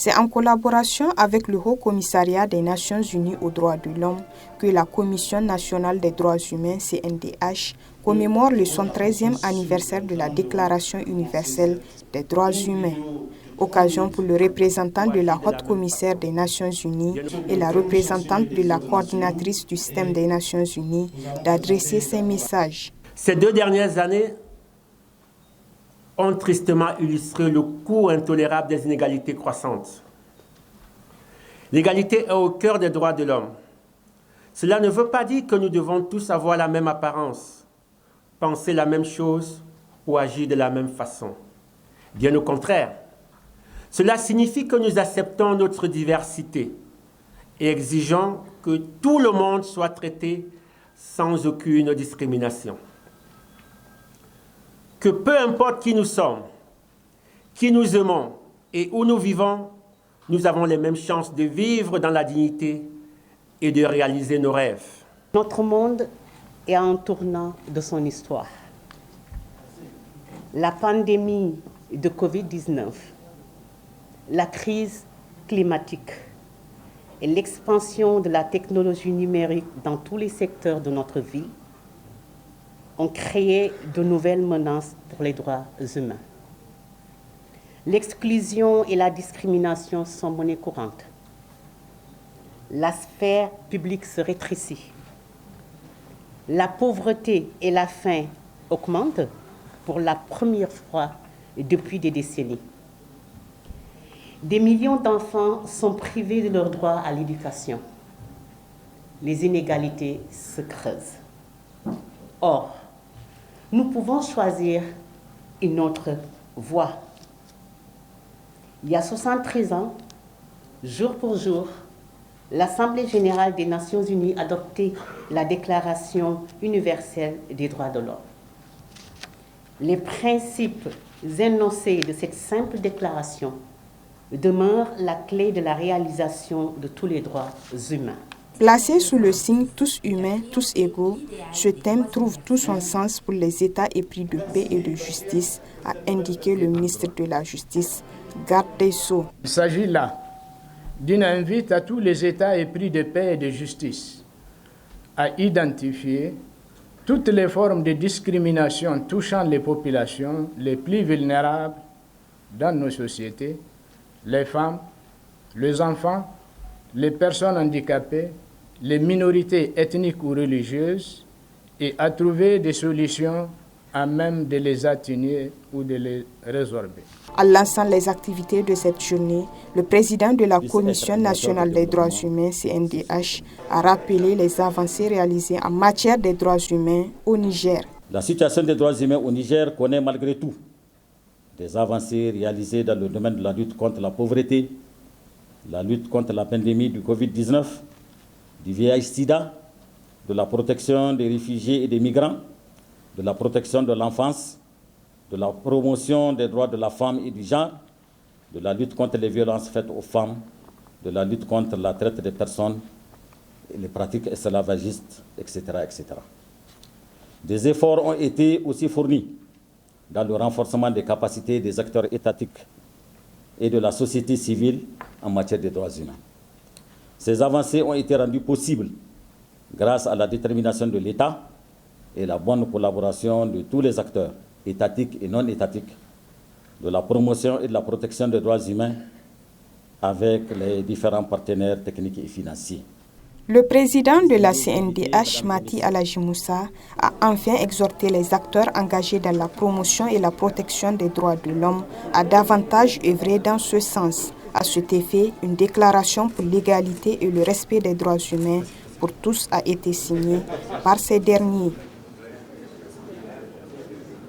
C'est en collaboration avec le Haut Commissariat des Nations Unies aux droits de l'homme que la Commission nationale des droits humains, CNDH, commémore le 113e anniversaire de la Déclaration universelle des droits humains. Occasion pour le représentant de la Haute Commissaire des Nations Unies et la représentante de la coordinatrice du système des Nations Unies d'adresser ces messages. Ces 2 dernières années ont tristement illustré le coût intolérable des inégalités croissantes. L'égalité est au cœur des droits de l'homme. Cela ne veut pas dire que nous devons tous avoir la même apparence, penser la même chose ou agir de la même façon. Bien au contraire, cela signifie que nous acceptons notre diversité et exigeons que tout le monde soit traité sans aucune discrimination. Que peu importe qui nous sommes, qui nous aimons et où nous vivons, nous avons les mêmes chances de vivre dans la dignité et de réaliser nos rêves. Notre monde est à un tournant de son histoire. La pandémie de Covid-19, la crise climatique et l'expansion de la technologie numérique dans tous les secteurs de notre vie ont créé de nouvelles menaces pour les droits humains. L'exclusion et la discrimination sont monnaie courante. La sphère publique se rétrécit. La pauvreté et la faim augmentent pour la première fois depuis des décennies. Des millions d'enfants sont privés de leur droit à l'éducation. Les inégalités se creusent. Or, nous pouvons choisir une autre voie. Il y a 73 ans, jour pour jour, l'Assemblée générale des Nations unies adoptait la Déclaration universelle des droits de l'homme. Les principes énoncés de cette simple déclaration demeurent la clé de la réalisation de tous les droits humains. Placé sous le signe « tous humains, tous égaux », ce thème trouve tout son sens pour les États épris de paix et de justice, a indiqué le ministre de la Justice, Garde des Sceaux. Il s'agit là d'une invite à tous les États épris de paix et de justice à identifier toutes les formes de discrimination touchant les populations les plus vulnérables dans nos sociétés, les femmes, les enfants, les personnes handicapées, les minorités ethniques ou religieuses, et à trouver des solutions à même de les atténuer ou de les résorber. En lançant les activités de cette journée, le président de la Commission nationale des droits humains, CNDH, a rappelé les avancées réalisées en matière des droits humains au Niger. La situation des droits humains au Niger connaît malgré tout des avancées réalisées dans le domaine de la lutte contre la pauvreté, la lutte contre la pandémie du Covid-19, du VIH-Sida, de la protection des réfugiés et des migrants, de la protection de l'enfance, de la promotion des droits de la femme et du genre, de la lutte contre les violences faites aux femmes, de la lutte contre la traite des personnes, et les pratiques esclavagistes, etc., etc. Des efforts ont été aussi fournis dans le renforcement des capacités des acteurs étatiques et de la société civile en matière de droits humains. Ces avancées ont été rendues possibles grâce à la détermination de l'État et la bonne collaboration de tous les acteurs, étatiques et non étatiques, de la promotion et de la protection des droits humains avec les différents partenaires techniques et financiers. Le président de la CNDH, Mati Alhaji Moussa, a enfin exhorté les acteurs engagés dans la promotion et la protection des droits de l'homme à davantage œuvrer dans ce sens. À cet effet, une déclaration pour l'égalité et le respect des droits humains pour tous a été signée par ces derniers.